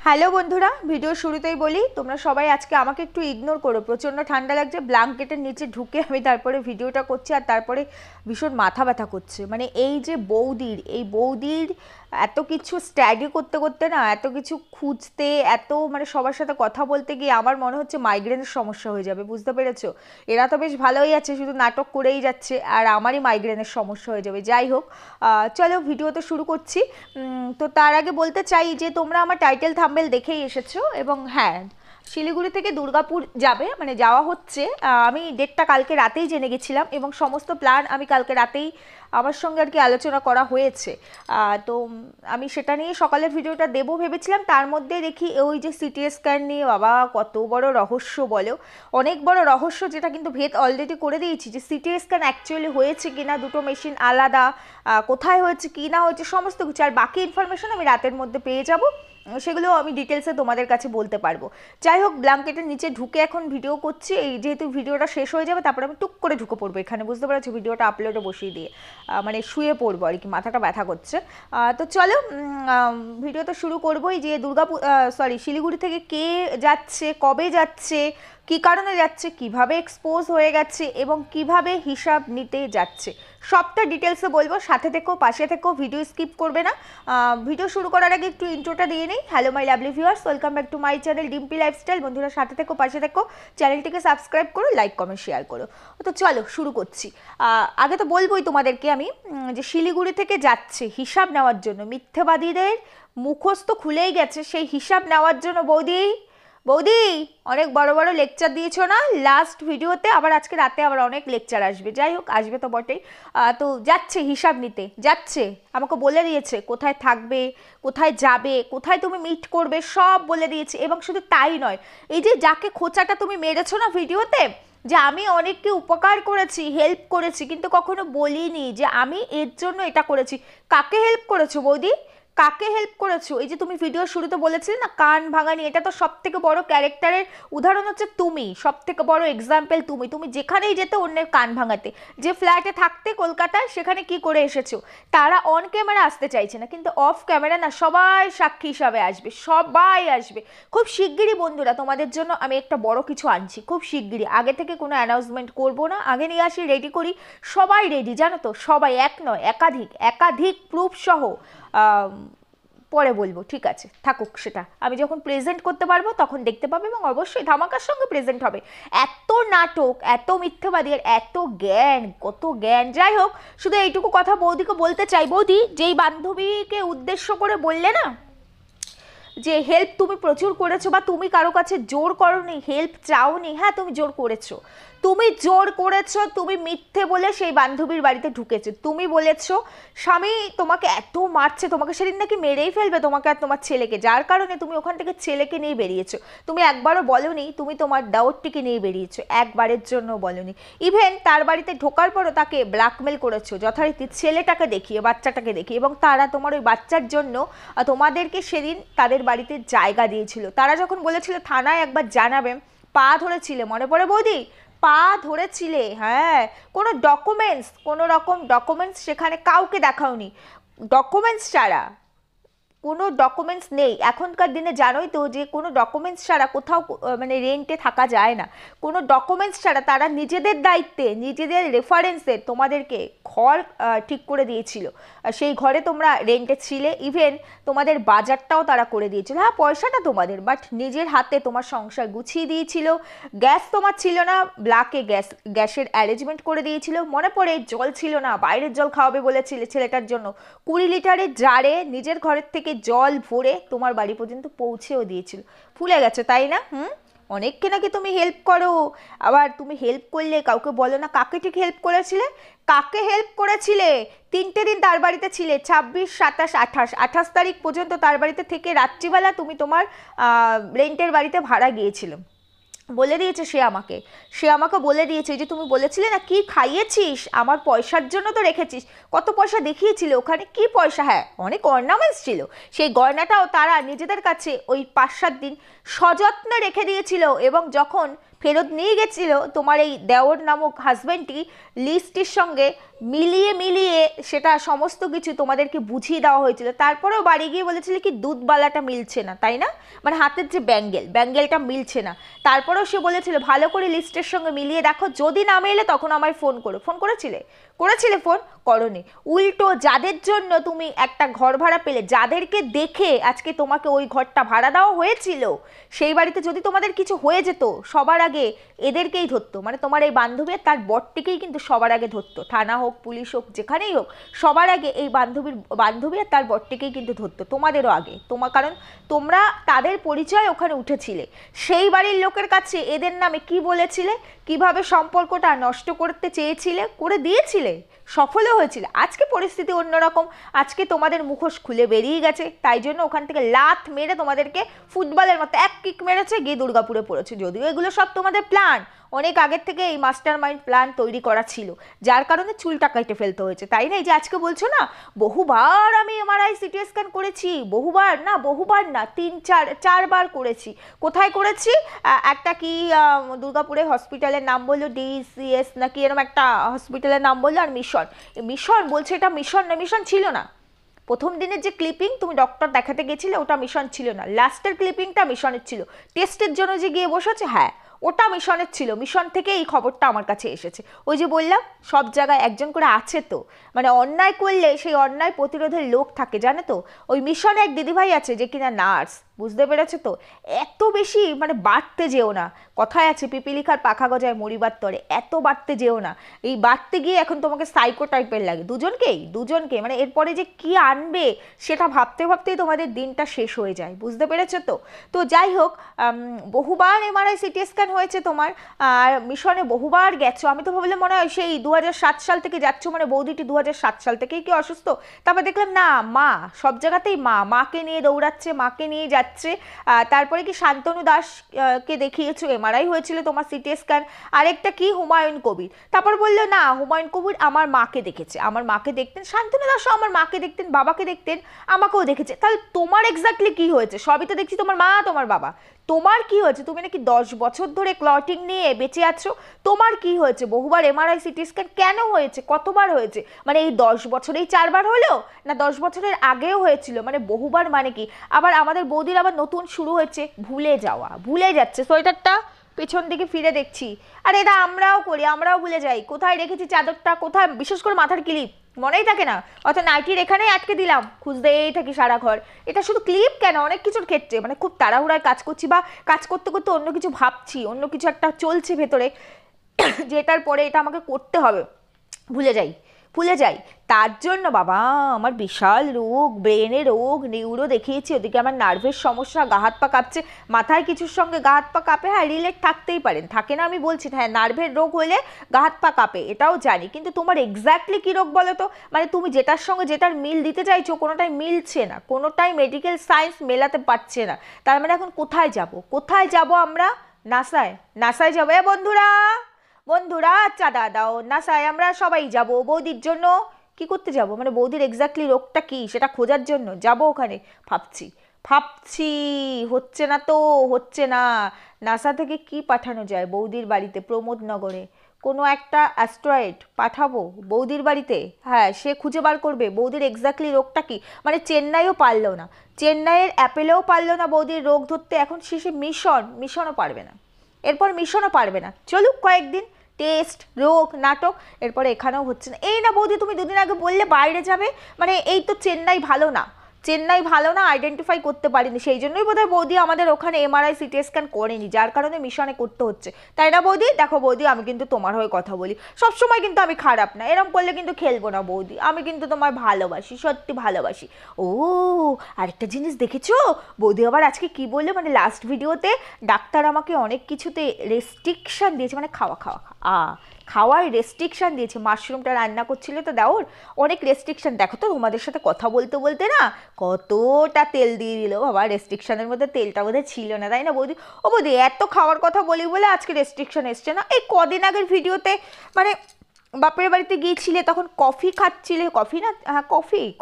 Hello বন্ধুরা, video শুরুতেই বলি তোমরা সবাই আজকে আমাকে একটু ইগনোর করো। প্রচণ্ড ঠান্ডা লাগছে, ব্ল্যাঙ্কেটের নিচে ঢুকে আমি তারপরে ভিডিওটা করছি আর তারপরে ভীষণ মাথা ব্যথা করছে। মানে এই বৌদির এত কিছু স্টাডি করতে করতে না, এত কিছু খুঁজতে, এত মানে সবার সাথে কথা বলতে গিয়ে আমার মনে হচ্ছে মাইগ্রেনের সমস্যা হয়ে যাবে। বুঝতে পেরেছো? এরা তো বেশ ভালোই আছে, শুধু নাটক করেই যাচ্ছে আর আমারই মাইগ্রেনের সমস্যা হয়ে যাবে। যাই হোক, চলো ভিডিও তো শুরু করছি। তো তার আগে বলতে চাই যে তোমরা আমার টাইটেল থাম্বনেল দেখেই এসেছো এবং হ্যাঁ, শিলিগুড়ি থেকে দুর্গাপুর যাবে, মানে যাওয়া হচ্ছে। আমি ডেটটা কালকে রাতেই জেনে গেছিলাম এবং সমস্ত প্ল্যান আমি কালকে রাতেই আমার সঙ্গে আর কি আলোচনা করা হয়েছে। তো আমি সেটা নিয়ে সকালের ভিডিওটা দেবো ভেবেছিলাম, তার মধ্যে দেখি ওই যে সিটি স্ক্যান নিয়ে বাবা কত বড় রহস্য বলো, অনেক বড় রহস্য, যেটা কিন্তু ভেদ অলরেডি করে দিয়েছি যে সিটি স্ক্যান অ্যাকচুয়ালি হয়েছে কিনা, দুটো মেশিন আলাদা, কোথায় হয়েছে কি না হয়েছে সমস্ত কিছু, আর বাকি ইনফরমেশন আমি রাতের মধ্যে পেয়ে যাব, সেগুলো আমি ডিটেলসে তোমাদের কাছে বলতে পারবো। যাই হোক, ব্ল্যাঙ্কেটের নিচে ঢুকে এখন ভিডিও করছি, এই যেহেতু ভিডিওটা শেষ হয়ে যাবে তারপরে আমি টুক করে ঢুকে পড়বো এখানে, বুঝতে পারছো, ভিডিওটা আপলোডে বসিয়ে দিয়ে মানে শুয়ে পড়বো আর কি, মাথাটা ব্যথা করছে। তো চলো ভিডিও তো শুরু করবোই। যে শিলিগুড়ি থেকে কে যাচ্ছে, কবে যাচ্ছে, কী কারণে যাচ্ছে, কিভাবে এক্সপোজ হয়ে গেছে এবং কিভাবে হিসাব নিতে যাচ্ছে, সবটা ডিটেলসে বলবো। সাথে থেকেও, পাশে থেকেও, ভিডিও স্কিপ করবে না। ভিডিও শুরু করার আগে একটু ইন্ট্রোটা দিয়ে নিই। Hello my lovely viewers, welcome back to my channel Dimpi lifestyle. বন্ধুরা সাথে থেকেও, পাশে থেকেও, চ্যানেলটিকে সাবস্ক্রাইব করো, লাইক কমেন্ট শেয়ার করো। তো চলো শুরু করছি। আগে তো বলবোই তোমাদেরকে আমি যে শিলিগুড়ি থেকে যাচ্ছে হিসাব নেওয়ার জন্য, মিথ্যেবাদীদের মুখোশ তো খুলেই গেছে, সেই হিসাব নেওয়ার জন্য বৌদি বৌদি অনেক বড় বড় লেকচার দিয়েছো না লাস্ট ভিডিওতে, আবার আজকে রাতে আবার অনেক লেকচার আসবে। যাই হোক, আসবে তো বটেই। তো যাচ্ছে হিসাব নিতে, যাচ্ছে, আমাকে বলে দিয়েছে কোথায় থাকবে, কোথায় যাবে, কোথায় তুমি মিট করবে, সব বলে দিয়েছে। এবং শুধু তাই নয়, এই যে যাকে খোঁচাটা তুমি মেরেছো না ভিডিওতে, যে আমি অনেককে উপকার করেছি, হেল্প করেছি, কিন্তু কখনো বলিনি যে আমি এর জন্য এটা করেছি। কাকে হেল্প করেছো বৌদি, কাকে হেল্প করেছো? এই যে তুমি ভিডিও শুরুতে বলেছিলে না কান ভাঙানি, এটা তো সব থেকে বড় ক্যারেক্টারের উদাহরণ হচ্ছে তুমি, সব থেকে বড় এক্সাম্পল তুমি। তুমি যেখানেই যেতে অন্যের কান ভাঙাতে, যে ফ্ল্যাটে থাকতে কলকাতায়, সেখানে কি করে এসেছো? তারা অন ক্যামেরা আসতে চাইছে না, কিন্তু অফ ক্যামেরা না সবাই সাক্ষী হিসাবে আসবে, সবাই আসবে। খুব শিগগিরই বন্ধুরা তোমাদের জন্য আমি একটা বড় কিছু আনছি, খুব শিগগিরই। আগে থেকে কোনো অ্যানাউন্সমেন্ট করবো না, আগে নিয়ে আসি, রেডি করি। সবাই রেডি, জানো তো, সবাই, এক নয় একাধিক, একাধিক প্রুফ সহ। পরে বলবো, ঠিক আছে, থাকুক, সেটা আমি যখন প্রেজেন্ট করতে পারবো তখন দেখতে পাবে এবং অবশ্যই ধামাকার সঙ্গে প্রেজেন্ট হবে। এত নাটক, এত মিথ্যাবাদী আর এত জ্ঞান, কত জ্ঞান। যাই হোক, শুধু এইটুকু কথা বৌদিকে বলতে চাই। বৌদি, যেই বান্ধবীকে উদ্দেশ্য করে বললে না যে হেল্প তুমি প্রচুর করেছো, বা তুমি কারো কাছে জোর করোনি, হেল্প চাওনি, হ্যাঁ তুমি জোর করেছো, তুমি জোর করেছো, তুমি মিথ্যে বলে সেই বান্ধবীর বাড়িতে ঢুকেছো। তুমি বলেছো স্বামী তোমাকে এত মারছে, তোমাকে সেদিন নাকি মেরেই ফেলবে, তোমাকে আর তোমার ছেলেকে, যার কারণে তুমি ওখান থেকে ছেলেকে নিয়ে বেরিয়েছো। তুমি একবারও বলনি তুমি তোমার দাওয়াতটিকে নিয়ে বেরিয়েছো, একবারের জন্য বলনি। ইভেন তার বাড়িতে ঢোকার পরও তাকে ব্ল্যাকমেল করেছো যথারীতি, ছেলেটাকে দেখিয়ে, বাচ্চাটাকে দেখিয়ে, এবং তারা তোমার ওই বাচ্চার জন্য তোমাদেরকে সেদিন তাদের বাড়িতে জায়গা দিয়েছিল। তারা যখন বলেছিল থানায় একবার জানাবে, পা ধরেছিলে, মনে পড়ে বৌদি? পা ধরেছিলে, হ্যাঁ। কোনো রকম ডকুমেন্টস সেখানে কাউকে দেখাওনি, ডকুমেন্টস ছাড়া, কোনো ডকুমেন্টস নেই। এখনকার দিনে জানোই তো যে কোনো ডকুমেন্টস ছাড়া কোথাও মানে রেন্টে থাকা যায় না। কোনো ডকুমেন্টস ছাড়া তারা নিজেদের দায়িত্বে, নিজেদের রেফারেন্সে তোমাদেরকে ঘর ঠিক করে দিয়েছিল, সেই ঘরে তোমরা রেন্টে ছিলে। ইভেন তোমাদের বাজারটাও তারা করে দিয়েছিল, হ্যাঁ পয়সাটা তোমাদের, বাট নিজের হাতে তোমার সংসার গুছিয়ে দিয়েছিল। গ্যাস তোমার ছিল না, ব্ল্যাকে গ্যাসের অ্যারেঞ্জমেন্ট করে দিয়েছিল। মনে পড়ে, জল ছিল না, বাইরের জল খাওয়াবে বলেছিলে ছেলেটার জন্য, 20 লিটারের জারে নিজের ঘরের থেকে জল ভরে তোমার বাড়ি পর্যন্ত পৌঁছেও দিয়েছিল। ভুলে গেছো তাই না? অনেককে নাকি তুমি হেল্প করো, আবার তুমি হেল্প করলে কাউকে বলো না কাকে ঠিক হেল্প করেছিলে, কাকে হেল্প করেছিলে? 3টে দিন তার বাড়িতে ছিলে, 26, 27, 28, 28 তারিখ পর্যন্ত তার বাড়িতে থেকে রাত্রিবেলা তুমি তোমার রেন্টের বাড়িতে ভাড়া গিয়েছিলে। বলে দিয়েছে সে আমাকে বলে দিয়েছে যে তুমি বলেছিলে না কি খাইয়েছিস, আমার পয়সার জন্য তো রেখেছিস, কত পয়সা দেখিয়েছিল ওখানে, কি পয়সা, হ্যাঁ অনেক অর্নামেন্টস ছিল, সেই গয়নাটাও তারা নিজেদের কাছে ওই 5-7 দিন সযত্নে রেখে দিয়েছিল। এবং যখন ফেরত নিয়ে গেছিল তোমার এই দেওর নামক হাজব্যান্ডটি লিস্টের সঙ্গে মিলিয়ে সেটা সমস্ত কিছু তোমাদেরকে বুঝিয়ে দেওয়া হয়েছিল। তারপরেও বাড়ি গিয়ে বলেছিল কি দুধবালাটা মিলছে না, তাই না? মানে হাতের যে ব্যাঙ্গেলটা মিলছে না। তারপরেও সে বলেছিল ভালো করে লিস্টের সঙ্গে মিলিয়ে দেখো, যদি না মেলে তখন আমায় ফোন করো। ফোন করেছিলে ফোন করনি। উল্টো যাদের জন্য তুমি একটা ঘর ভাড়া পেলে, যাদেরকে দেখে আজকে তোমাকে ওই ঘরটা ভাড়া দেওয়া হয়েছিল, সেই বাড়িতে যদি তোমাদের কিছু হয়ে যেত সবার আগে এদেরকেই ধরতো। মানে তোমার এই বান্ধবী তার বরটিকেই কিন্তু সবার আগে ধরতো, থানা হোক পুলিশ হোক যেখানেই হোক, সবার আগে এই বান্ধবী আর তার বরটিকেই কিন্তু ধরতো, তোমাদেরও আগে। কারণ তোমরা তাদের পরিচয় ওখানে উঠেছিলে। সেই বাড়ির লোকের কাছে এদের নামে কি বলেছিলে, কিভাবে সম্পর্কটা নষ্ট করতে চেয়েছিলে, করে দিয়েছিলে, সফলও হয়েছিল। আজকে পরিস্থিতি অন্যরকম, আজকে তোমাদের মুখোশ খুলে বেরিয়ে গেছে, তাই জন্য ওখান থেকে লাথ মেরে তোমাদেরকে ফুটবলের মতো এক কিক মেরেছে, গিয়ে দুর্গাপুরে পড়েছে। যদিও এগুলো সব তোমাদের প্ল্যান, অনেক আগের থেকে এই মাস্টার মাইন্ড প্ল্যান তৈরি করা ছিল, যার কারণে চুলটা কেটে ফেলতে হয়েছে, তাই না? এই যে আজকে বলছো না বহুবার আমি এমআরআই সিটি স্ক্যান করেছি, বহুবার না 3-4বার করেছি। কোথায় করেছি? একটা কি দুর্গাপুরের হসপিটালের নাম বললো, ডিসিএস নাকি এরকম একটা হসপিটালের নাম বললো, আর মিশন বলছে। এটা মিশন ছিল না। প্রথম দিনের যে ক্লিপিং তুমি ডক্টর দেখাতে গেছিলে ওটা মিশন ছিল না, লাস্টের ক্লিপিংটা মিশনের ছিল। টেস্টের জন্য যে গিয়ে বসেছে, হ্যাঁ ওটা মিশনের ছিল। মিশন থেকে এই খবরটা আমার কাছে এসেছে। ওই যে বললাম সব জায়গায় একজন করে আছে তো, মানে অন্যায় করলে সেই অন্যায় প্রতিরোধের লোক থাকে, জানো তো? ওই মিশনে এক দিদিভাই আছে যে কিনা নার্স, বুঝতে পেরেছো তো? এত বেশি মানে বাড়তে যেও না, কথায় আছে পিপিলিখার পাখা গজায় মরিবার তরে, এত বাড়তে যেও না। এই বাড়তে গিয়ে এখন তোমাকে সাইকো টাইপের লাগে দুজনকে, মানে এরপরে যে কি আনবে সেটা ভাবতেই তোমাদের দিনটা শেষ হয়ে যায়, বুঝতে পেরেছো তো? তো যাই হোক, বহুবার এমআরআই সিটি স্ক্যান হয়েছে তোমার, আর মিশনে বহুবার গেছো। আমি তো ভাবলাম মনে হয় সেই 2007 সাল থেকে যাচ্ছ, মানে বৌদিটি 2007 সাল থেকেই কি অসুস্থ? তারপর দেখলাম না, মা সব জায়গাতেই মাকে নিয়ে দৌড়াচ্ছে, মাকে নিয়ে যাচ্ছে। তারপরে কি শান্তনু দাস কে দেখিয়েছো, এমআরআই হয়েছিল তোমার, সিটি স্ক্যান। আরেকটা কি হুমায়ুন কবির। তারপর বললো না হুমায়ুন কবির আমার মাকে দেখেছে, আমার মাকে দেখতেন। শান্তনু দাসও আমার মাকে দেখতেন, বাবাকে দেখতেন, আমাকেও দেখেছে। তাহলে তোমার এক্স্যাক্টলি কি হয়েছে? সবই তো দেখছি তোমার মা তোমার বাবা। তোমার কি হয়েছে? তুমি নাকি 10 বছর ধরে ক্লটিং নিয়ে বেঁচে আছো, তোমার কি হয়েছে? বহুবার এমআরআই সিটি স্ক্যান কেন হয়েছে, কতবার হয়েছে? মানে এই 10 বছরেই 4বার হলো, না 10 বছরের আগেও হয়েছিল? মানে বহুবার মানে কি? আবার আমাদের বৌদির আবার নতুন শুরু হয়েছে ভুলে যাচ্ছে। সোয়েটারটা পেছন দিকে ফিরে দেখছি, আর এটা আমরাও করি, আমরাও ভুলে যাই কোথায় রেখেছি চাদরটা, কোথায়, বিশেষ করে মাথার ক্লিপ মনেই থাকে না, অর্থাৎ নাইটির এখানেই আটকে দিলাম, খুঁজতেই থাকি সারা ঘর। এটা শুধু ক্লিপ কেন, অনেক কিছুর ক্ষেত্রে, মানে খুব তাড়াহুড়ায় কাজ করছি বা কাজ করতে করতে অন্য কিছু ভাবছি, অন্য কিছু একটা চলছে ভেতরে, যেটার পরে এটা আমাকে করতে হবে, ভুলে যাই। তার জন্য বাবা আমার বিশাল রোগ, ব্রেনের রোগ, নিউরো দেখিয়েছি, ওদিকে আমার নার্ভের সমস্যা, গা হাত পা কাঁপছে। মাথায় কিছুর সঙ্গে গা হাত পা কাঁপে, হ্যাঁ রিলেট থাকতেই পারেন, থাকে না আমি বলছি, হ্যাঁ নার্ভের রোগ হলে গা হাত পা কাঁপে, এটাও জানি। কিন্তু তোমার এক্স্যাক্টলি কী রোগ বলো তো? মানে তুমি যেটার সঙ্গে যেটার মিল দিতে চাইছো কোনোটাই মিলছে না, কোনোটাই মেডিকেল সায়েন্স মেলাতে পারছে না। তার মানে এখন কোথায় যাব আমরা? নাসায় যাবো। বন্ধুরা চাঁদা দাও, নাসায় আমরা সবাই যাব বৌদির জন্য। কি করতে যাব? মানে বৌদির এক্স্যাক্টলি রোগটা কি সেটা খোঁজার জন্য যাব ওখানে। ভাবছি হচ্ছে না। নাসা থেকে কি পাঠানো যায় বৌদির বাড়িতে, প্রমোদনগরে কোনো একটা অ্যাস্ট্রয়েড পাঠাবো বৌদির বাড়িতে। হ্যাঁ, সে খুঁজে বার করবে বৌদির এক্স্যাক্টলি রোগটা কি। মানে চেন্নাইও পারলো না, চেন্নাইয়ের অ্যাপেলেও পারলো না বৌদির রোগ ধরতে, এখন শেষে মিশনও পারবে না, এরপর মিশনও পারবে না। চলুক কয়েকদিন, টেস্ট, রোগ, নাটক, এরপরে এখানেও হচ্ছে না। এই না বৌদি তুমি দুদিন আগে বললে বাইরে যাবে, মানে এই তো চেন্নাই ভালো না আইডেন্টিফাই করতে পারিনি, সেই জন্যই বোধহয় বৌদি আমাদের ওখানে এমআরআই সিটি স্ক্যান করেনি, যার কারণে মিশনে করতে হচ্ছে, তাই না বৌদি? দেখো বৌদি, আমি কিন্তু তোমার হয়ে কথা বলি সবসময়, কিন্তু আমি খারাপ না, এরম করলে কিন্তু খেলবো না বৌদি, আমি কিন্তু তোমার ভালোবাসি, সত্যি ভালোবাসি। ও আরেকটা জিনিস দেখেছো বৌদি আবার আজকে কি বললো, মানে লাস্ট ভিডিওতে ডাক্তার আমাকে অনেক কিছুতে রেস্ট্রিকশন দিয়েছে, মানে খাওয়ার রেস্ট্রিকশান দিয়েছে। মাশরুমটা রান্না করছিল তো দেওর, অনেক রেস্ট্রিকশান। দেখো তো তোমাদের সাথে কথা বলতে না কতটা তেল দিয়ে দিল বাবা, রেস্ট্রিকশানের মধ্যে তেলটা বোধহয় ছিল না, তাই না বৌদি? ও বৌদি এত খাওয়ার কথা বলি বলে আজকে রেস্ট্রিকশান এসছে না? এই কদিন আগের ভিডিওতে মানে বাপের বাড়িতে গিয়েছিলে তখন কফি খাচ্ছিলে, কফি না, হ্যাঁ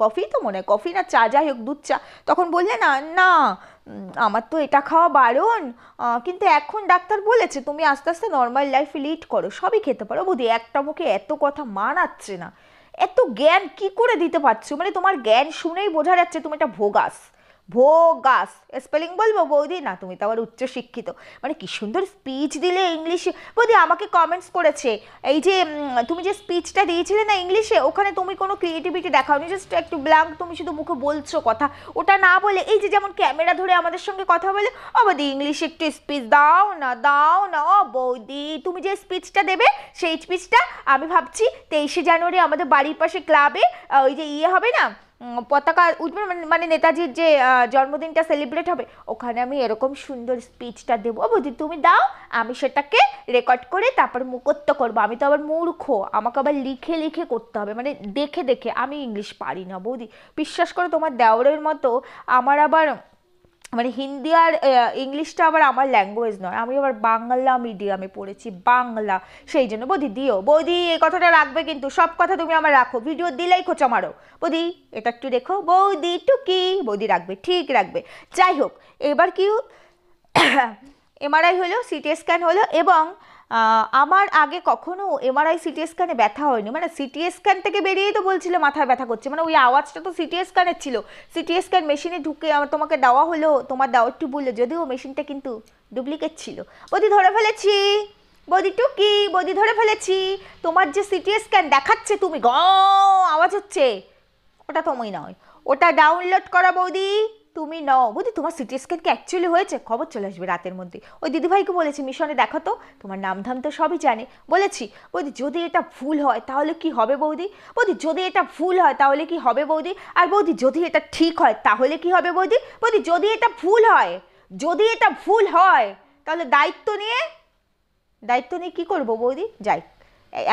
কফি তো মনে হয়, কফি না চা, যাই হোক দুধ চা, তখন বললে না আমার তো এটা খাওয়া বারণ, কিন্তু এখন ডাক্তার বলেছে তুমি আস্তে আস্তে নর্মাল লাইফ লিড করো, সবই খেতে পারো। বৌদি একটা মুখে এত কথা মানাচ্ছে না, এত জ্ঞান কি করে দিতে পারছো? মানে তোমার জ্ঞান শুনেই বোঝা যাচ্ছে তুমি একটা ভোগাস। ভোগাস স্পেলিং বলবো বৌদি? না, তুমি তো আবার উচ্চ শিক্ষিত। মানে কি সুন্দর স্পিচ দিলে ইংলিশে। বৌদি আমাকে কমেন্টস করেছে এই যে তুমি যে স্পিচটা দিয়েছিলে না ইংলিশে, ওখানে তুমি কোনো ক্রিয়েটিভিটি দেখাওনি, জাস্ট একটু ব্ল্যাঙ্ক, তুমি শুধু মুখে বলছো কথা, ওটা না বলে এই যে যেমন ক্যামেরা ধরে আমাদের সঙ্গে কথা বলে, ও বৌদি ইংলিশে একটু স্পিচ দাও না, দাও না। ও বৌদি তুমি যে স্পিচটা দেবে সেই স্পিচটা আমি ভাবছি 23শে জানুয়ারি আমাদের বাড়ির পাশে ক্লাবে ওই যে ইয়ে হবে না, পতাকা উঠবে, মানে নেতাজির যে জন্মদিনটা সেলিব্রেট হবে, ওখানে আমি এরকম সুন্দর স্পিচটা দেবো। বৌদি তুমি দাও, আমি সেটাকে রেকর্ড করে তারপর মুখস্থ করবো। আমি তো আবার মূর্খ, আমাকে আবার লিখে লিখে করতে হবে, মানে দেখে দেখে। আমি ইংলিশ পারি না বৌদি, বিশ্বাস করো। তোমার দেওরের মতো আমার আবার মানে হিন্দি আর ইংলিশটা আবার আমার ল্যাঙ্গুয়েজ নয়, আমি আবার বাংলা মিডিয়ামে পড়েছি, বাংলা, সেই জন্য। বৌদি দিও, বৌদি এই কথাটা রাখবে কিন্তু, সব কথা তুমি আমার রাখো, ভিডিও দিলেই খোঁচা মারো। বৌদি এটা একটু দেখো, বৌদি টুকি, বৌদি রাখবে, ঠিক রাখবে। যাই হোক, এবার কি এমআরআই হলো, সিটি স্ক্যান হলো, এবং আমার আগে কখনো এমআরআই সিটি স্ক্যানে ব্যথা হয়নি। মানে সিটি স্ক্যান থেকে বেরিয়েই তো বলছিল মাথায় ব্যথা করছে, মানে ওই আওয়াজটা তো সিটি স্ক্যানের ছিল। সিটি স্ক্যান মেশিনে ঢুকে তোমাকে দেওয়া হলো, তোমার দেওয়ারটি বললো, যদিও মেশিনটা কিন্তু ডুপ্লিকেট ছিল। বৌদি ধরে ফেলেছি, বৌদি টুকি, বৌদি ধরে ফেলেছি। তোমার যে সিটি স্ক্যান দেখাচ্ছে তুমি গ আওয়াজ হচ্ছে, ওটা তুমি নয়, ওটা ডাউনলোড করা বৌদি, তুমি নও। বৌদি তোমার সিটি স্ক্যান কি অ্যাকচুয়ালি হয়েছে? খবর চলে আসবে রাতের মধ্যে। ওই দিদিভাইকে বলেছি মিশনে দেখো তো, তোমার নাম ধাম তো সবই জানে। বলেছি বৌদি যদি এটা ভুল হয় তাহলে কি হবে বৌদি? বৌদি যদি এটা ভুল হয় তাহলে কি হবে বৌদি? আর বৌদি যদি এটা ঠিক হয় তাহলে কি হবে বৌদি? বৌদি যদি এটা ভুল হয়, যদি এটা ভুল হয় তাহলে দায়িত্ব নিয়ে কী করবো বৌদি? যাই,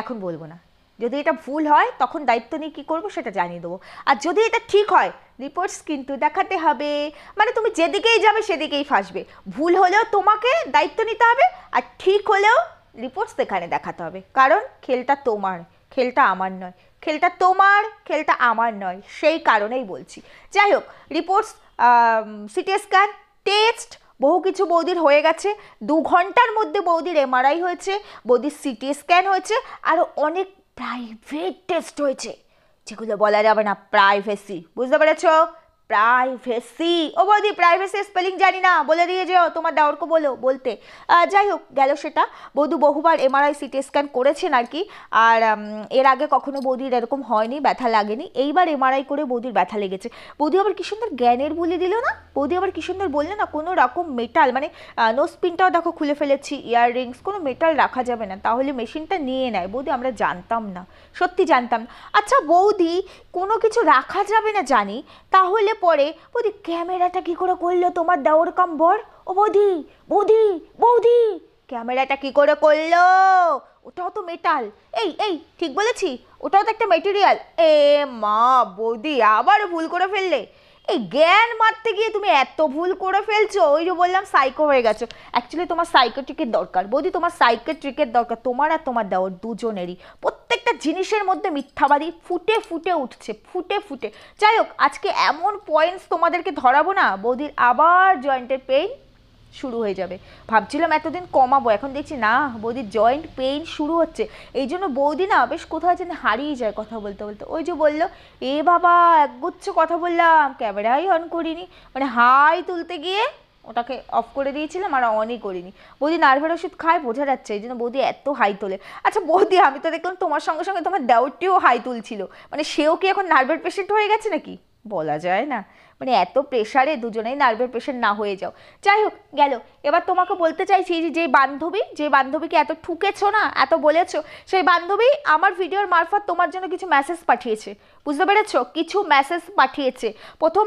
এখন বলবো না। যদি এটা ভুল হয় তখন দায়িত্ব নিয়ে কী করবো সেটা জানিয়ে দেবো। আর যদি এটা ঠিক হয় রিপোর্টস কিন্তু দেখাতে হবে। মানে তুমি যেদিকেই যাবে সেদিকেই ফাঁসবে। ভুল হলেও তোমাকে দায়িত্ব নিতে হবে, আর ঠিক হলেও রিপোর্টস এখানে দেখাতে হবে। কারণ খেলটা তোমার, খেলটা আমার নয়। খেলটা তোমার, খেলটা আমার নয়, সেই কারণেই বলছি। যাই হোক, রিপোর্টস, সিটি স্ক্যান, টেস্ট, বহু কিছু বৌদির হয়ে গেছে। 2 ঘন্টার মধ্যে বৌদির এমআরআই হয়েছে, বৌদির সিটি স্ক্যান হয়েছে, আরও অনেক প্রাইভেট টেস্ট হয়েছে, যেগুলো বলা যাবে না, প্রাইভেসি, বুঝতে পেরেছ? প্রাইভেসি। ও বৌদি প্রাইভেসি স্পেলিং জানি না, বলে দিয়ে যেও, তোমার দেওরকে বলো বলতে। যাই হোক, গেল সেটা। বৌদি বহুবার এমআরআই সিটি স্ক্যান করেছেন আর কি। আর এর আগে কখনো বৌদির এরকম হয়নি, ব্যথা লাগেনি। এইবার এমআরআই করে বৌদির ব্যথা লেগেছে। বৌদি আবার কি সুন্দর জ্ঞানের বলে দিল না, বৌদি আবার কি সুন্দর বললো না, কোনো রকম মেটাল, মানে নোজপিনটাও দেখো খুলে ফেলেছি, ইয়াররিংস, কোনো মেটাল রাখা যাবে না, তাহলে মেশিনটা নিয়ে নেয়। বৌদি আমরা জানতাম না, সত্যি জানতাম না। আচ্ছা বৌদি কোনো কিছু রাখা যাবে না জানি, তাহলে পরে বৌদি ক্যামেরাটা কি করে করলো তোমার দেওর কাম বর? ও বৌদি, বৌদি, বৌদি ক্যামেরাটা কি করে করলো? ওটাও তো মেটাল। এই ঠিক বলেছি? ওটাও তো একটা মেটেরিয়াল। এ মা, বৌদি আবার ভুল করে ফেললে। এই জ্ঞান মারতে গিয়ে তুমি এত ভুল করে ফেলছো, ওই যে বললাম সাইকো হয়ে গেছো। অ্যাকচুয়ালি তোমার সাইকোট্রিকের দরকার বৌদি, তোমার সাইকোট্রিকের দরকার, তোমার আর তোমার দেওর দুজনেরই। প্রত্যেকটা জিনিসের মধ্যে মিথ্যাবাদী ফুটে ফুটে উঠছে, ফুটে ফুটে। যাই হোক, আজকে এমন পয়েন্টস তোমাদেরকে ধরাবো না, বৌদির আবার জয়েন্টের পেইন শুরু হয়ে যাবে। ভাবছিলাম এতদিন কমাবো, এখন দেখছি না, বৌদির জয়েন্ট পেইন শুরু হচ্ছে। এই জন্য বৌদি না বেশ কোথাও যেন হারিয়ে যায় কথা বলতে বলতে। ওই যে বললো, এ বাবা একগুচ্ছ কথা বললাম, ক্যামেরাই অন করিনি, মানে হাই তুলতে গিয়ে ওটাকে অফ করে দিয়েছিলাম আর অনই করিনি। বৌদি নার্ভের ওষুধ খায়, বোঝা যাচ্ছে, এই জন্য বৌদি এত হাই তোলে। আচ্ছা বৌদি, আমি তো দেখলাম তোমার সঙ্গে সঙ্গে তোমার দেওরটিও হাই তুলছিল, মানে সেও কি এখন নার্ভের পেশেন্ট হয়ে গেছে নাকি? বলা যায় না, মানে এত প্রেশারে দুজনেই নার্ভের পেশেন্ট না হয়ে যাও। যাই হোক, গেল। এবার তোমাকে বলতে চাইছি যে বান্ধবীকে এত ঠুকেছো না, এত বলেছো, সেই বান্ধবী আমার ভিডিওর মারফত তোমার জন্য কিছু মেসেজ পাঠিয়েছে, বুঝতে পেরেছো? কিছু মেসেজ পাঠিয়েছে। প্রথম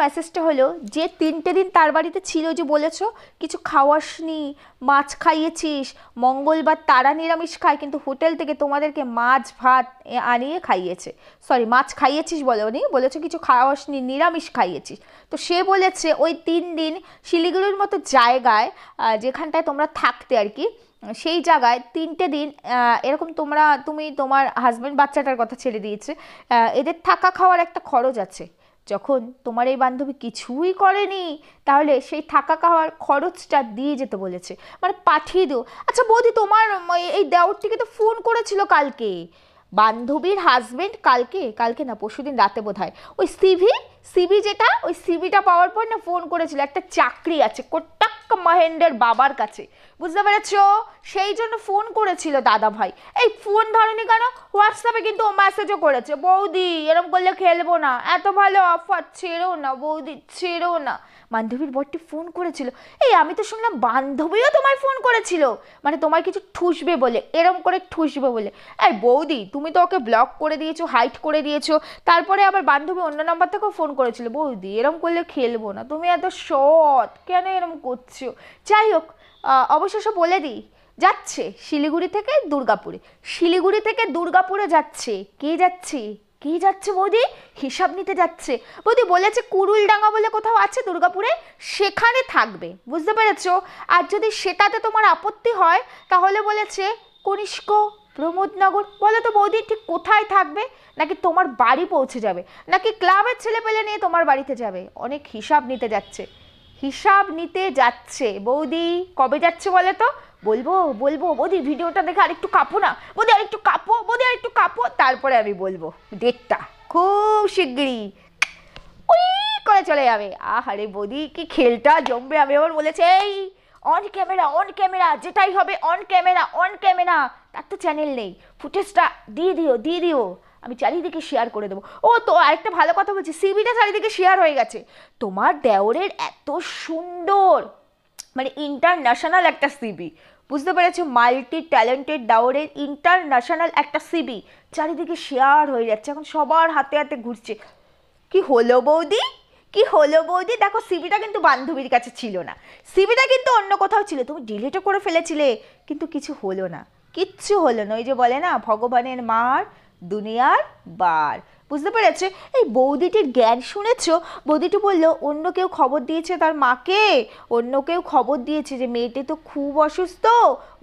মেসেজটা হলো যে 3টে দিন তার বাড়িতে ছিল, যে বলেছো কিছু খাওয়াসনি, মাছ খাইয়েছিস, মঙ্গলবার তারা নিরামিষ খায়, কিন্তু হোটেল থেকে তোমাদেরকে মাছ ভাত আনিয়ে খাইয়েছে। সরি, মাছ খাইয়েছিস বলোনি, বলেছো কিছু খাওয়াসনি, নিরামিষ খাইয়েছিস। তো সে বলেছে ওই 3 দিন শিলিগুড়ির মতো জায়গায়, যেখানটায় তোমরা থাকতে আর কি, সেই জায়গায় 3টে দিন এরকম তুমি তোমার হাজব্যান্ড বাচ্চাটার কথা ছেড়ে দিয়েছে, এদের থাকা খাওয়ার একটা খরচ আছে। যখন তোমার এই বান্ধবী কিছুই করেনি তাহলে সেই থাকা খাওয়ার খরচটা দিয়ে যেতে বলেছে, মানে পাঠিয়ে দিও। আচ্ছা বৌদি, তোমার এই দেওরটিকে তো ফোন করেছিল কালকে, বান্ধবীর হাজবেন্ড কালকে, কালকে না পরশুদিন রাতে বোধহয়, ওই সিভি যেটা, ওই সিভিটা পাওয়ার পর না ফোন করেছিল, একটা চাকরি আছে কোটাক মহেন্দ্রের বাবার কাছে, বুঝতে পেরেছো? সেই জন্য ফোন করেছিল দাদা ভাই। এই ফোন ধরেনি কেন? হোয়াটসঅ্যাপে কিন্তু ও মেসেজও করেছে, বৌদি এরকম করলে খেলবো না, এত ভালো অফার, ছেড়ো না বৌদি, ছেড়ো না। বান্ধবীর বরটি ফোন করেছিল। এই আমি তো শুনলাম বান্ধবীও তোমায় ফোন করেছিল, মানে তোমায় কিছু ঠুসবে বলে, এরম করে ঠুসবে বলে। এই বৌদি, তুমি তো ওকে ব্লক করে দিয়েছো, হাইড করে দিয়েছো, তারপরে আবার বান্ধবী অন্য নাম্বার থেকেও ফোন করেছিল। বৌদি এরম করলে খেলবো না, তুমি এত সৎ, কেন এরম করছো? যাই হোক, অবশেষে বলে দিই, যাচ্ছে শিলিগুড়ি থেকে দুর্গাপুরে, শিলিগুড়ি থেকে দুর্গাপুরে যাচ্ছে। কে যাচ্ছে? কে যাচ্ছে বৌদি? হিসাব নিতে যাচ্ছে। বৌদি বলেছে কুরুলডাঙ্গা বলে কোথাও আছে দুর্গাপুরে, সেখানে থাকবে, বুঝতে পেরেছো? আর যদি সেটাতে তোমার আপত্তি হয় তাহলে বলেছে কনিষ্ক, প্রমোদনগর। বলো তো বৌদি ঠিক কোথায় থাকবে? নাকি তোমার বাড়ি পৌঁছে যাবে, নাকি ক্লাবের ছেলে পেলে নিয়ে তোমার বাড়িতে যাবে? অনেক হিসাব নিতে যাচ্ছে, হিসাব নিতে যাচ্ছে। বৌদি কবে যাচ্ছে বলে তো? বলবো বলবো বৌদি, ভিডিওটা দেখে আরেকটু কাঁপো না বৌদি, আরেকটু কাঁপো বৌদি, আরেকটু কাঁপো, তারপরে আমি বলবো ডেটটা, খুব শিগগিরই ওই করে চলে যাবে। আহারে বৌদি কি খেলটা জমবে। আমি আবার বলেছি এই অন ক্যামেরা, অন ক্যামেরা, যেটাই হবে অন ক্যামেরা, অন ক্যামেরা। তার তো চ্যানেল নেই, ফুটেজটা দিয়ে দিও, দিয়ে দিও, আমি চারিদিকে শেয়ার করে দেবো। ও তো আরেকটা ভালো কথা বলছি, সিভিটা চারিদিকে শেয়ার হয়ে গেছে। তোমার দেওরের এত সুন্দর, মানে ইন্টারন্যাশনাল একটা সিবি, বুঝতে পেরেছো? মাল্টি ট্যালেন্টেড দেওরের ইন্টারন্যাশনাল একটা সিবি চারিদিকে শেয়ার হয়ে যাচ্ছে, এখন সবার হাতে হাতে ঘুরছে। কি হলো বৌদি, কি হলো বৌদি? দেখো সিভিটা কিন্তু বান্ধবীর কাছে ছিল না, সিভিটা কিন্তু অন্য কোথাও ছিল, তুমি ডিলিটও করে ফেলেছিলে, কিন্তু কিছু হলো না, কিচ্ছু হলো না। ওই যে বলে না, ভগবানের মার দুনিয়ার বার, বুঝতে পেরেছে? এই বৌদিটির জ্ঞান শুনেছো? বৌদিটি বললো অন্য কেউ খবর দিয়েছে তার মাকে, অন্য কেউ খবর দিয়েছে যে মেয়েটি তো খুব অসুস্থ,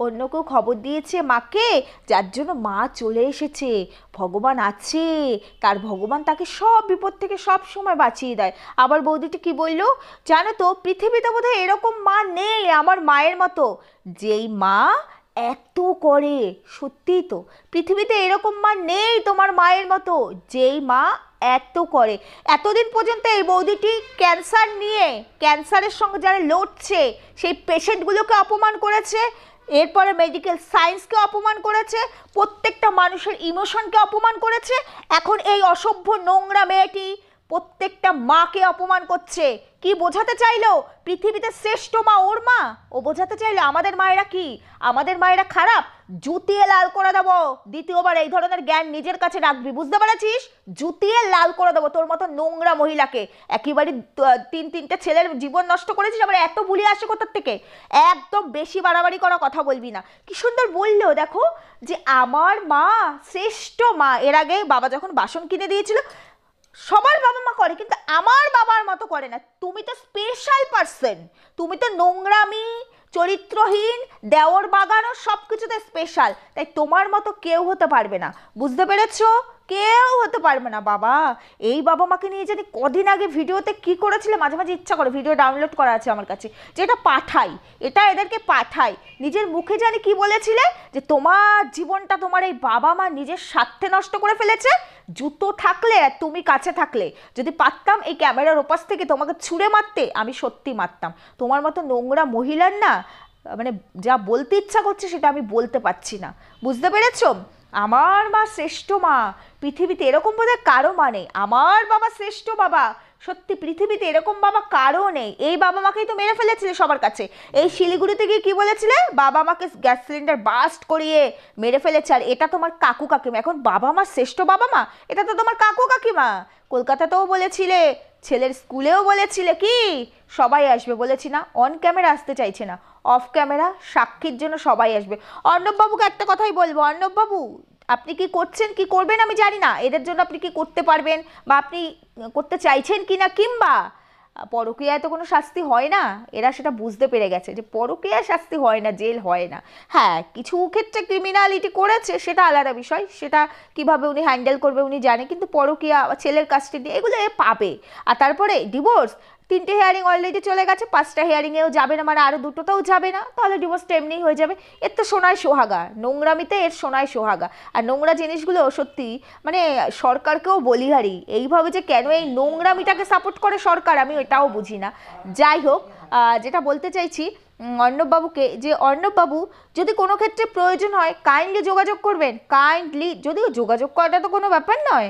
অন্য কেউ খবর দিয়েছে মাকে, যার জন্য মা চলে এসেছে। ভগবান আছে, তার ভগবান তাকে সব বিপদ থেকে সব সময় বাঁচিয়ে দেয়। আবার বৌদিটি কি বললো জানো তো? পৃথিবীতে বোধহয় এরকম মা নেই আমার মায়ের মতো, যেই মা এত করে। সত্যিই তো, পৃথিবীতে এরকম মা নেই তোমার মায়ের মতো, যেই মা এত করে। এতদিন পর্যন্ত এই বৌদিটি ক্যান্সার নিয়ে, ক্যান্সারের সঙ্গে যারা লড়ছে সেই পেশেন্টগুলোকে অপমান করেছে, এরপরে মেডিকেল সায়েন্সকে অপমান করেছে, প্রত্যেকটা মানুষের ইমোশনকে অপমান করেছে। এখন এই অসভ্য নোংরা মেয়েটি প্রত্যেকটা মাকে অপমান করছে। কি বোঝাতে চাইলো? পৃথিবীতে শ্রেষ্ঠ মা ওর মা। ও বোঝাতে চাইলো আমাদের মায়েরা কি, আমাদের মায়েরা খারাপ? জুতিয়ে লাল করে দেবো দ্বিতীয়বার এই ধরনের জ্ঞান নিজের কাছে রাখবি, বুঝতে পেরেছিস? জুতিয়ে লাল করে দেবো তোর মতো নোংরা মহিলাকে। একেবারে তিনটে ছেলের জীবন নষ্ট করেছিস, আবার এত বুলি আসে কোথার থেকে? একদম বেশি বাড়াবাড়ি করা কথা বলবি না। কি সুন্দর বললো দেখো, যে আমার মা শ্রেষ্ঠ মা। এর আগে বাবা যখন বাসন কিনে দিয়েছিল, সবার বাবা মা করে কিন্তু আমার বাবার মতো করে না। তুমি তো স্পেশাল পার্সন, তুমি তো নোংরামি, চরিত্রহীন, দেওর বাগানো সব কিছুতে স্পেশাল, তাই তোমার মতো কেউ হতে পারবে না, বুঝতে পেরেছো? কেউ হতে পারবে না। বাবা এই বাবা মাকে নিয়ে জানি কদিন আগে ভিডিওতে কি করেছিলে, মাঝে মাঝে ইচ্ছা করে ভিডিও ডাউনলোড করা আছে আমার কাছে, যে এটা পাঠাই, এটা এদেরকে পাঠাই। নিজের মুখে জানি কি বলেছিলে, যে তোমার জীবনটা তোমার এই বাবা মা নিজের স্বার্থে নষ্ট করে ফেলেছে। জুতো থাকলে, তুমি কাছে থাকলে, যদি পারতাম এই ক্যামেরার ওপাশ থেকে তোমাকে ছুঁড়ে মারতে, আমি সত্যি মারতাম। তোমার মতো নোংরা মহিলার না, মানে যা বলতে ইচ্ছা করছে সেটা আমি বলতে পারছি না, বুঝতে পেরেছো? আমার মা শ্রেষ্ঠ মা, পৃথিবীতে এরকম বোধহয় কারো মা নেই। আমার বাবা শ্রেষ্ঠ বাবা, সত্যি পৃথিবীতে এরকম বাবা কারো নেই। এই বাবা মাকেই তো মেরে ফেলেছিলে সবার কাছে। এই শিলিগুড়িতে গিয়ে কি বলেছিলে? বাবা মাকে গ্যাস সিলিন্ডার বাস্ট করিয়ে মেরে ফেলেছে, আর এটা তোমার কাকু কাকিমা। এখন বাবা মা শ্রেষ্ঠ বাবা মা, এটা তো তোমার কাকু কাকিমা। কলকাতাতেও বলেছিলে, ছেলের স্কুলেও বলেছিলে, কি সবাই আসবে বলেছি না? অন ক্যামেরা আসতে চাইছে না, অফ ক্যামেরা সাক্ষীর জন্য সবাই আসবে। অর্ণববাবুকে একটা কথাই বলবো, অর্ণববাবু আপনি কি করছেন কি করবেন আমি জানি না, এদের জন্য আপনি কি করতে পারবেন বা আপনি করতে চাইছেন কি না, কিংবা পরকীয়ায় তো কোনো শাস্তি হয় না, এরা সেটা বুঝতে পেরে গেছে যে পরকীয়ায় শাস্তি হয় না, জেল হয় না। হ্যাঁ, কিছু ক্ষেত্রে ক্রিমিনালিটি করেছে, সেটা আলাদা বিষয়, সেটা কিভাবে উনি হ্যান্ডেল করবে উনি জানে, কিন্তু পরকীয়া, ছেলের কাস্টাডি, এগুলো এ পাবে। আর তারপরে ডিভোর্স, 3টে হিয়ারিং অলরেডি চলে গেছে, 5টা হিয়ারিংয়েও যাবে না, মানে আরও 2টোতেও যাবে না, তাহলে ডিভোর্সটা এমনিই হয়ে যাবে। এর তো সোনায় সোহাগা, নোংরামিতে এর সোনায় সোহাগা। আর নোংরা জিনিসগুলো সত্যি মানে সরকারকেও বলিহারি, এইভাবে যে কেন এই নোংরামিটাকে সাপোর্ট করে সরকার, আমি এটাও বুঝি না। যাই হোক, যেটা বলতে চাইছি অর্ণববাবুকে, যে অর্ণববাবু যদি কোনো ক্ষেত্রে প্রয়োজন হয় কাইন্ডলি যোগাযোগ করবেন, কাইন্ডলি, যদিও যোগাযোগ করাটা তো কোনো ব্যাপার নয়,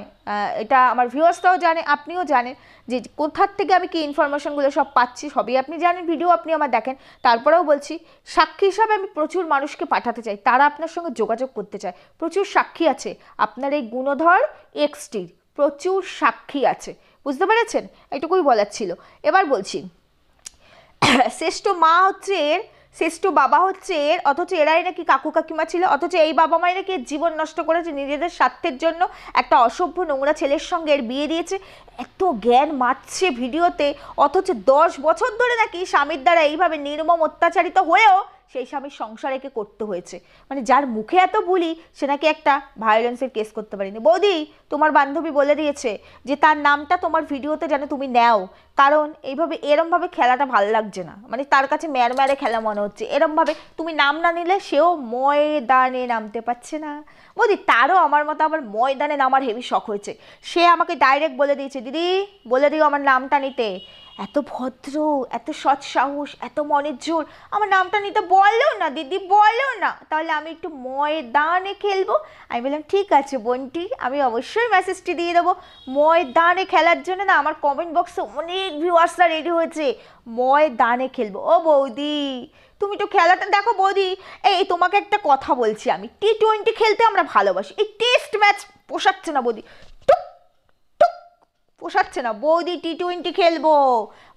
এটা আমার ভিউয়ার্সরাও জানে, আপনিও জানেন যে কোথার থেকে আমি কি ইনফরমেশনগুলো সব পাচ্ছি, সবই আপনি জানেন, ভিডিও আপনি আমার দেখেন। তারপরেও বলছি, সাক্ষী হিসাবে আমি প্রচুর মানুষকে পাঠাতে চাই, তারা আপনার সঙ্গে যোগাযোগ করতে চায়, প্রচুর সাক্ষী আছে আপনার এই গুণধর এক্সটির, প্রচুর সাক্ষী আছে, বুঝতে পেরেছেন? এইটুকুই বলার ছিল। এবার বলছি, শ্রেষ্ঠ মা হচ্ছে এর, শ্রেষ্ঠ বাবা হচ্ছে এর, অথচ এরাই নাকি কাকু কাকিমা ছিল, অথচ এই বাবা মাই নাকি জীবন নষ্ট করেছে নিজেদের স্বার্থের জন্য, একটা অসভ্য নোংরা ছেলের সঙ্গে এর বিয়ে দিয়েছে, এত জ্ঞান মারছে ভিডিওতে, অথচ 10 বছর ধরে নাকি স্বামীর দ্বারা এইভাবে নির্মম অত্যাচারিত হয়েও সেই স্বামীর সংসার একে করতে হয়েছে। মানে যার মুখে এত বুলি, সে নাকি একটা ভায়োলেন্সের কেস করতে পারেনি। বৌদি, তোমার বান্ধবী বলে দিয়েছে যে তার নামটা তোমার ভিডিওতে যেন তুমি নাও, কারণ এইভাবে এরমভাবে খেলাটা ভালো লাগছে না, মানে তার কাছে ম্যারে খেলা মনে হচ্ছে। এরমভাবে তুমি নাম না নিলে সেও ময়দানে নামতে পারছে না। বৌদি, তারও আমার মতো আবার ময়দানে নামার হেভি শখ হয়েছে, সে আমাকে ডাইরেক্ট বলে দিয়েছে, দিদি বলে দিও আমার নামটা নিতে। এত ভদ্র, এত সৎ সাহস, এত মনের জোর, আমার নামটা নিতে বলো না দিদি, বলো না, তাহলে আমি একটু ময়দানে খেলবো। আমি বললাম ঠিক আছে বোনটি, আমি অবশ্যই মেসেজটি দিয়ে দেবো। ময়দানে খেলার জন্য না আমার কমেন্ট বক্সে অনেক ভিউয়ার্সরা রেডি হয়েছে, ময়দানে খেলবো। ও বৌদি, তুমি তো খেলাটা দেখো। বৌদি, এই তোমাকে একটা কথা বলছি, আমি T20 খেলতে আমরা ভালোবাসি, এই টেস্ট ম্যাচ পোষাচ্ছে না বৌদি, পোষাচ্ছে না বৌদি। T20 খেলবো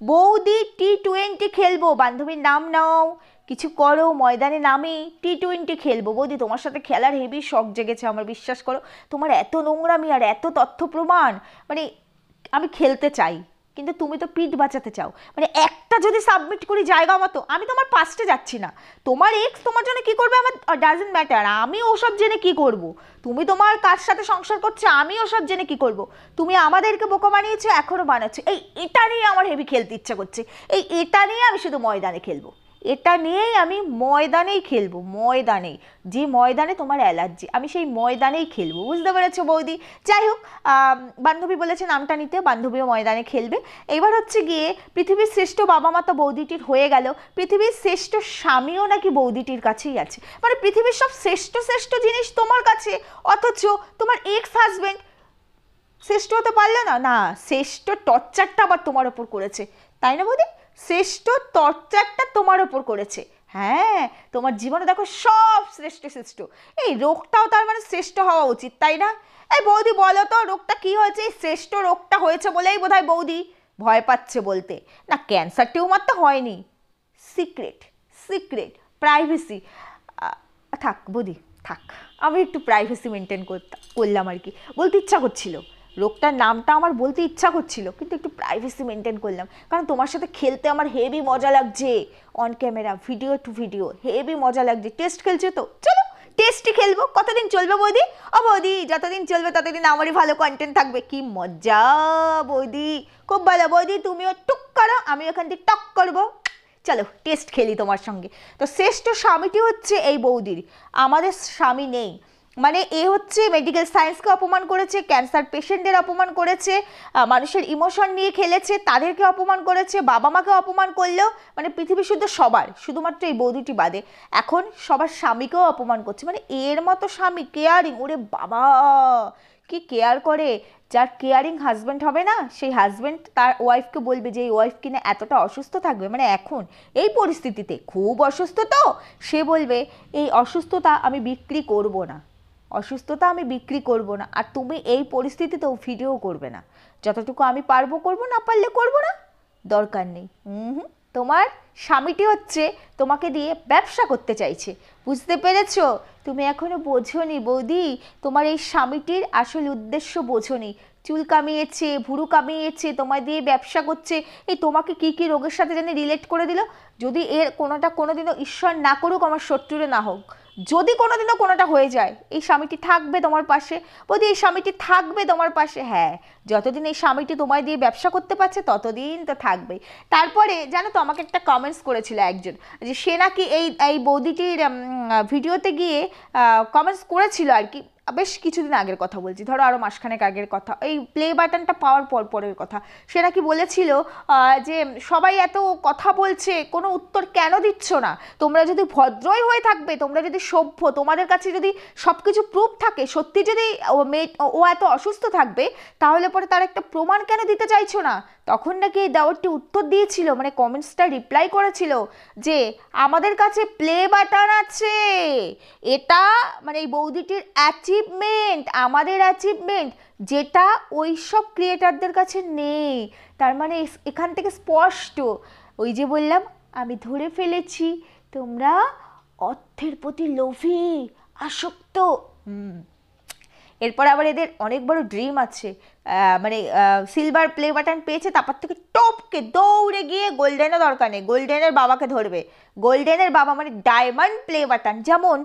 বৌদি, T20 খেলবো, বান্ধবীর নাম নাও, কিছু করো, ময়দানে নামি T20 খেলবো। বৌদি, তোমার সাথে খেলার হেভি শখ জেগেছে আমার, বিশ্বাস করো, তোমার এত নোংরামি আর এত তথ্য প্রমাণ, মানে আমি খেলতে চাই, কিন্তু তুমি তো পিঠ বাঁচাতে চাও। মানে একটা যদি সাবমিট করি জায়গা মতো, আমি তোমার পাস্টে যাচ্ছি না, তোমার এক্স তোমার জন্য কি করবে আমার ডাজেন্ট ম্যাটার, আমি ওসব জেনে কি করব। তুমি তোমার কার সাথে সংসার করছো, আমি ওসব জেনে কি করব। তুমি আমাদেরকে বোকা বানিয়েছো, এখনো বানাচ্ছো। এটা নিয়ে আমার হেভি খেলতে ইচ্ছা করছে, এটা নিয়ে আমি শুধু ময়দানে খেলবো, এটা নিয়েই আমি ময়দানেই খেলবো, ময়দানেই, যে ময়দানে তোমার অ্যালার্জি, আমি সেই ময়দানেই খেলবো, বুঝতে পেরেছো বৌদি? যাই হোক, বান্ধবী বলেছে নামটা নিতে, বান্ধবীও ময়দানে খেলবে। এবার হচ্ছে গিয়ে, পৃথিবীর শ্রেষ্ঠ বাবা মা তো বৌদিটির হয়ে গেল, পৃথিবীর শ্রেষ্ঠ স্বামীও নাকি বৌদিটির কাছেই আছে। মানে পৃথিবীর সব শ্রেষ্ঠ শ্রেষ্ঠ জিনিস তোমার কাছে, অথচ তোমার এক্স হাজবেন্ড শ্রেষ্ঠ হতে পারলো না। না, শ্রেষ্ঠ টর্চারটা আবার তোমার ওপর করেছে, তাই না বৌদি? শ্রেষ্ঠ টর্চারটা তোমার ওপর করেছে। হ্যাঁ, তোমার জীবনে দেখো সব শ্রেষ্ঠ শ্রেষ্ঠ, এই রোগটাও তার মানে শ্রেষ্ঠ হওয়া উচিত, তাই না? এই বৌদি বলো তো, রোগটা কি হয়েছে? এই শ্রেষ্ঠ রোগটা হয়েছে বলেই বোধহয় বৌদি ভয় পাচ্ছে বলতে। না, ক্যান্সার টিউমার তো হয়নি, সিক্রেট, সিক্রেট, প্রাইভেসি। থাক বৌদি, থাক, আমি একটু প্রাইভেসি মেনটেন করলাম আর কি, বলতে ইচ্ছা করছিল, রোগটার নামটা আমার বলতে ইচ্ছা করছিল, কিন্তু একটু প্রাইভেসি মেনটেন করলাম, কারণ তোমার সাথে খেলতে আমার হেভি মজা লাগছে, on camera, video to video, heavy মজা লাগছে। টেস্ট খেলছে তো, চলো টেস্টই খেলবো। কতদিন চলবে বৌদি? ও বৌদি, যতদিন চলবে ততদিন আমারই ভালো কন্টেন্ট থাকবে। কি মজা বৌদি, খুব ভালো বৌদি, তুমিও টুক করো, আমি ওখান থেকে টক করবো। চলো টেস্ট খেলি তোমার সঙ্গে। তো শ্রেষ্ঠ স্বামীটি হচ্ছে এই বৌদির, আমাদের স্বামী নেই। মানে এ হচ্ছে মেডিকেল সায়েন্সকে অপমান করেছে, ক্যান্সার পেশেন্টদের অপমান করেছে, মানুষের ইমোশন নিয়ে খেলেছে, তাদেরকে অপমান করেছে, বাবা মাকে অপমান করলেও, মানে পৃথিবী শুদ্ধ সবার, শুধুমাত্র এই বৌদিটি বাদে এখন সবার স্বামীকেও অপমান করছে। মানে এর মতো স্বামী কেয়ারিং, ওরে বাবা কি কেয়ার করে। যার কেয়ারিং হাজব্যান্ড হবে না, সেই হাজব্যান্ড তার ওয়াইফকে বলবে যে এই ওয়াইফ কিনা এতটা অসুস্থ থাকবে, মানে এখন এই পরিস্থিতিতে খুব অসুস্থ, তো সে বলবে এই অসুস্থতা আমি বিক্রি করব না, অসুস্থতা আমি বিক্রি করব না, আর তুমি এই পরিস্থিতিতেও ভিডিও করবে না, যতটুকু আমি পারবো করবো, না পারলে করবো না, দরকার নেই। তোমার স্বামীটি হচ্ছে তোমাকে দিয়ে ব্যবসা করতে চাইছে, বুঝতে পেরেছো? তুমি এখনো বোঝোনি বৌদি, তোমার এই স্বামীটির আসল উদ্দেশ্য বোঝোনি। চুল কামিয়েছে, ভুরু কামিয়েছে, তোমায় দিয়ে ব্যবসা করছে, এই তোমাকে কি কি রোগের সাথে জানি রিলেট করে দিল। যদি এর কোনোটা কোনোদিনও ঈশ্বর না করুক আমার শত্রুরে না হোক, যদি কোনোদিনও কোনোটা হয়ে যায়, এই স্বামীটি থাকবে তোমার পাশে বৌদি, এই স্বামীটি থাকবে তোমার পাশে। হ্যাঁ, যতদিন এই স্বামীটি তোমায় দিয়ে ব্যবসা করতে পারছে ততদিন তো থাকবেই। তারপরে জানো তো আমাকে একটা কমেন্টস করেছিল একজন, যে সে নাকি এই এই বৌদিটির ভিডিওতে গিয়ে কমেন্টস করেছিল আর কি, বেশ কিছুদিন আগের কথা বলছি, ধরো আরও মাসখানেক আগের কথা, এই প্লে বাটনটা পাওয়ার পরের কথা। সে নাকি বলেছিল যে সবাই এত কথা বলছে, কোনো উত্তর কেন দিচ্ছ না? তোমরা যদি ভদ্রই হয়ে থাকবে, তোমরা যদি সভ্য, তোমাদের কাছে যদি সব কিছু প্রুফ থাকে, সত্যি যদি ও এত অসুস্থ থাকবে, তাহলে পরে তার একটা প্রমাণ কেন দিতে চাইছো না? তখন নাকি এই দেওয়ারটি উত্তর দিয়েছিল, মানে কমেন্টসটা রিপ্লাই করেছিল যে আমাদের কাছে প্লে বাটন আছে, এটা মানে এই বৌদিটির অ্যাচিভমেন্ট, আমাদের অ্যাচিভমেন্ট, যেটা ওই সব ক্রিয়েটারদের কাছে নেই। তার মানে এখান থেকে স্পষ্ট, ওই যে বললাম আমি ধরে ফেলেছি তোমরা অর্থের প্রতি লোভী, আসক্ত। এরপর আবার এদের অনেক বড় ড্রিম আছে, মানে সিলভার প্লে বাটন পেয়েছে, তারপর থেকে টপকে দৌড়ে গিয়ে গোল্ডেনের দরকার নেই, গোল্ডেনের বাবাকে ধরবে। গোল্ডেনের বাবা মানে ডায়মন্ড প্লে বাটন, যেমন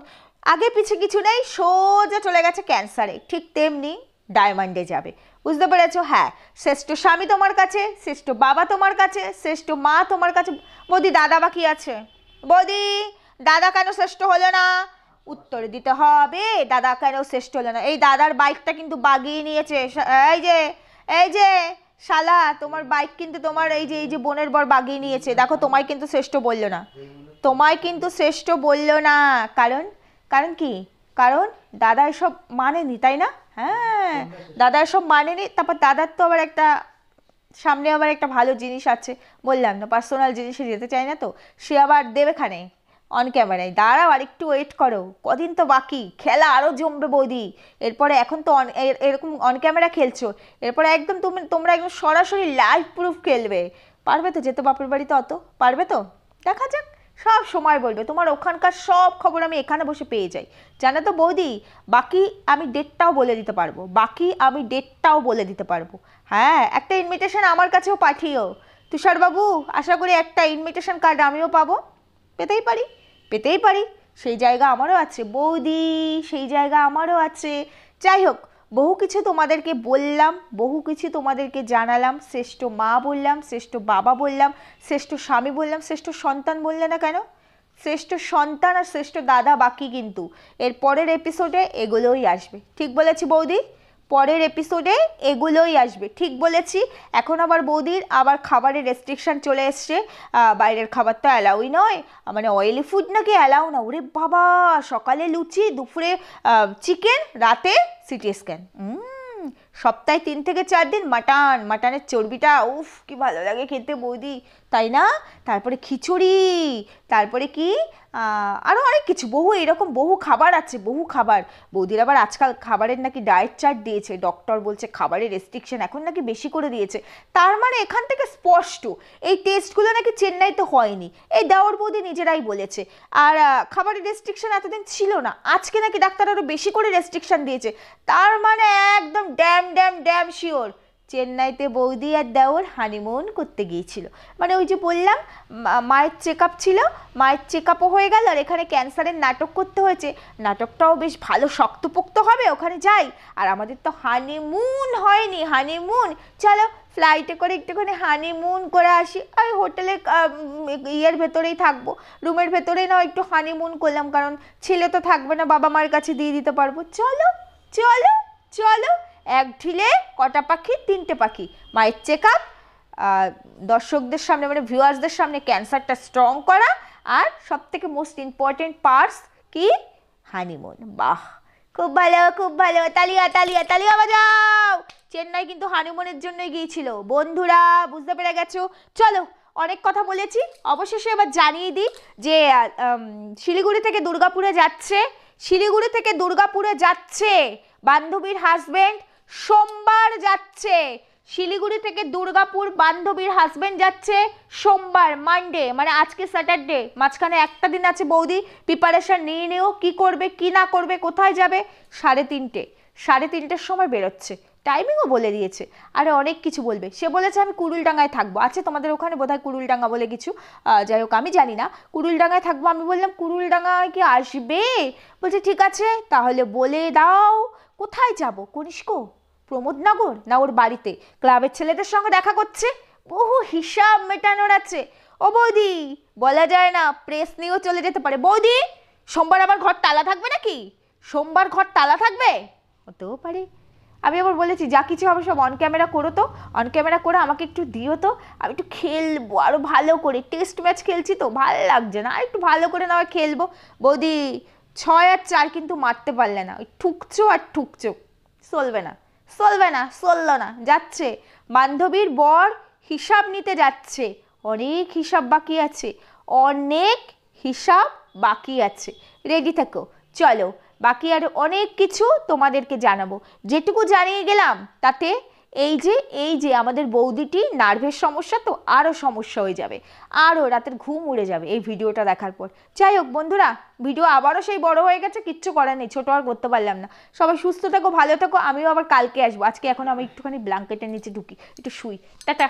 আগে পিছে কিছু নেই, সোজা চলে গেছে ক্যান্সারে, ঠিক তেমনি ডায়মন্ডে যাবে। বুঝতে পেরেছো? হ্যাঁ, শ্রেষ্ঠ স্বামী তোমার কাছে, শ্রেষ্ঠ বাবা তোমার কাছে, শ্রেষ্ঠ মা তোমার কাছে। বৌদি দাদা বাকি আছে, বৌদি দাদা কেন শ্রেষ্ঠ হলো না? উত্তর দিতে হবে, দাদা কেন শ্রেষ্ঠ হলো না। এই দাদার বাইকটা কিন্তু বাগিয়ে নিয়েছে, এই যে শালা, তোমার বাইক কিন্তু তোমার এই যে বোনের বর বাগিয়ে নিয়েছে। দেখো, তোমায় কিন্তু শ্রেষ্ঠ বললো না, তোমায় কিন্তু শ্রেষ্ঠ বললো না। কারণ কি? কারণ দাদা এসব মানেনি, তাই না? হ্যাঁ, দাদা এসব মানেনি। তারপর দাদার তো আবার একটা সামনে আবার একটা ভালো জিনিস আছে, বললাম না পার্সোনাল জিনিসে যেতে চাই না, তো সে আবার দেবে খানে অন ক্যামেরায়। দাঁড়াও আর একটু ওয়েট করো, কদিন তো বাকি, খেলা আরও জমবে বৌদি। এরপরে এখন তো এরকম অন ক্যামেরা খেলছো, এরপরে একদম তোমরা একদম সরাসরি লাইভ প্রুফ খেলবে। পারবে তো যেতে বাপের বাড়িতে? অত পারবে তো? দেখা যাক, সব সময় বলবে। তোমার ওখানকার সব খবর আমি এখানে বসে পেয়ে যাই, জানো তো বৌদি। বাকি আমি ডেটটাও বলে দিতে পারবো, হ্যাঁ, একটা ইনভিটেশন আমার কাছেও পাঠিও তুষারবাবু। আশা করি একটা ইনভিটেশন কার্ড আমিও পাবো, পেতেই পারি। সেই জায়গা আমারও আছে বৌদি, সেই জায়গা আমারও আছে। যাই হোক, বহু কিছু তোমাদেরকে বললাম, বহু কিছু তোমাদেরকে জানালাম। শ্রেষ্ঠ মা বললাম, শ্রেষ্ঠ বাবা বললাম, শ্রেষ্ঠ স্বামী বললাম, শ্রেষ্ঠ সন্তান বললে না কেন? শ্রেষ্ঠ সন্তান আর শ্রেষ্ঠ দাদা বাকি, কিন্তু এর পরের এপিসোডে এগুলোই আসবে। ঠিক বলেছি বৌদি? পরের এপিসোডে এগুলোই আসবে, ঠিক বলেছি। এখন আবার বৌদির আবার খাবারের রেস্ট্রিকশান চলে এসছে, বাইরের খাবার তো অ্যালাউই নয়, মানে অয়েলি ফুড নাকি অ্যালাউ না। ওরে বাবা, সকালে লুচি, দুপুরে চিকেন, রাতে সিটি স্ক্যান। সপ্তাহে 3 থেকে 4 দিন মাটনের চর্বিটা, উফ কি ভালো লাগে খেতে বৌদি, তাই না? তারপরে খিচুড়ি, তারপরে কি আরও অনেক কিছু, এরকম বহু খাবার আছে, বহু খাবার। বৌদির আবার আজকাল খাবারের নাকি ডায়েট চার্ট দিয়েছে, ডক্টর বলছে খাবারের রেস্ট্রিকশন এখন নাকি বেশি করে দিয়েছে। তার মানে এখান থেকে স্পষ্ট এই টেস্টগুলো নাকি চেন্নাইতে হয়নি, এই দেওর বৌদি নিজেরাই বলেছে। আর খাবারের রেস্ট্রিকশন এতদিন ছিল না, আজকে নাকি ডাক্তার আরও বেশি করে রেস্ট্রিকশন দিয়েছে। তার মানে একদম ড্যাম শিওর চেন্নাইতে বৌদি আর দেওর হানিমুন করতে গিয়েছিল। মানে ওই যে বললাম, মায়ের চেক আপ ছিল, মায়ের চেক আপও হয়ে গেল, আর এখানে ক্যান্সারের নাটক করতে হয়েছে, নাটকটাও বেশ ভালো শক্তপোক্ত হবে, ওখানে যাই। আর আমাদের তো হানিমুন হয়নি, চলো ফ্লাইটে করে একটুখানি হানিমুন করে আসি। আর হোটেলে ইয়ের ভেতরেই থাকবো, রুমের ভেতরেই না একটু হানিমুন করলাম, কারণ ছেলে তো থাকবে না, বাবা মার কাছে দিয়ে দিতে পারবো। চলো এক ঢিলে কটা পাখি, 3টে পাখি। মায়ের চেক আপ, দর্শকদের সামনে মানে ভিউয়ার্সদের সামনে ক্যান্সারটা স্ট্রং করা, আর সব থেকে মোস্ট ইম্পর্টেন্ট পার্টস কি? হানিমুন। বাহ, খুব ভালো, তালিয়া বাজাও। চেন্নাই কিন্তু হানিমুনের জন্যই গিয়েছিল বন্ধুরা, বুঝতে পেরে গেছো? চলো, অনেক কথা বলেছি, অবশেষে এবার জানিয়ে দিই যে শিলিগুড়ি থেকে দুর্গাপুরে যাচ্ছে বান্ধবীর হাজবেন্ড, সোমবার যাচ্ছে। শিলিগুড়ি থেকে দুর্গাপুর বান্ধবীর হাজবেন্ড যাচ্ছে সোমবার, মানডে, মানে আজকে স্যাটারডে, মাঝখানে একটা দিন আছে বৌদি, প্রিপারেশন নিয়ে নিও, কি করবে কি না করবে, কোথায় যাবে। 3:30 সময় বেরোচ্ছে। টাইমিংও বলে দিয়েছে, আরে অনেক কিছু বলবে। সে বলেছে আমি কুড়ুলডাঙ্গায় থাকবো। আচ্ছা তোমাদের ওখানে বোধহয় কুড়ুলডাঙ্গা বলে কিছু, যাই হোক আমি জানি না। কুড়ুলডাঙ্গায় থাকবো। আমি বললাম কুড়ুলডাঙ্গায় কি আসবে? বলছে ঠিক আছে তাহলে বলে দাও কোথায় যাব। কনিষ্ক, প্রমোদনগর, না ওর বাড়িতে ক্লাবের ছেলেদের সঙ্গে দেখা করছে, বহু হিসাব মেটানোর আছে। ও বৌদি, বলা যায় না, প্রেস নিয়েও চলে যেতে পারে। বৌদি, সোমবার আবার ঘর তালা থাকবে নাকি? সোমবার ঘর তালা থাকবে? হতেও পারে। আমি আবার বলেছি যা কিছু হবে সব অন ক্যামেরা করো, তো অন ক্যামেরা করে আমাকে একটু দিও, তো আমি একটু খেলবো আরো ভালো করে। টেস্ট ম্যাচ খেলছি তো, ভালো লাগছে না, আর একটু ভালো করে না হয় খেলবো। বৌদি 6 আর 4 কিন্তু মারতে পারলে না, ওই ঠুকছো আর ঠুকছো, চলবে না, চলবে না, চললো না। যাচ্ছে বান্ধবীর বর হিসাব নিতে যাচ্ছে, অনেক হিসাব বাকি আছে, অনেক হিসাব বাকি আছে। রেডি থাকো, চলো বাকি আরো অনেক কিছু তোমাদেরকে জানাবো। যেটুকু জানিয়ে গেলাম তাতে এই যে আমাদের বৌদিটি নার্ভের সমস্যা, তো আরও সমস্যা হয়ে যাবে, আরও রাতের ঘুম উড়ে যাবে এই ভিডিওটা দেখার পর। যাই হোক বন্ধুরা, ভিডিও আবারও সেই বড় হয়ে গেছে, কিচ্ছু করার নেই, ছোটো আর করতে পারলাম না। সবাই সুস্থ থাকো, ভালো থাকো, আমিও আবার কালকে আসবো। আজকে এখন আমি একটুখানি ব্ল্যাঙ্কেটের নিচে ঢুকি, একটু শুই। টাটা।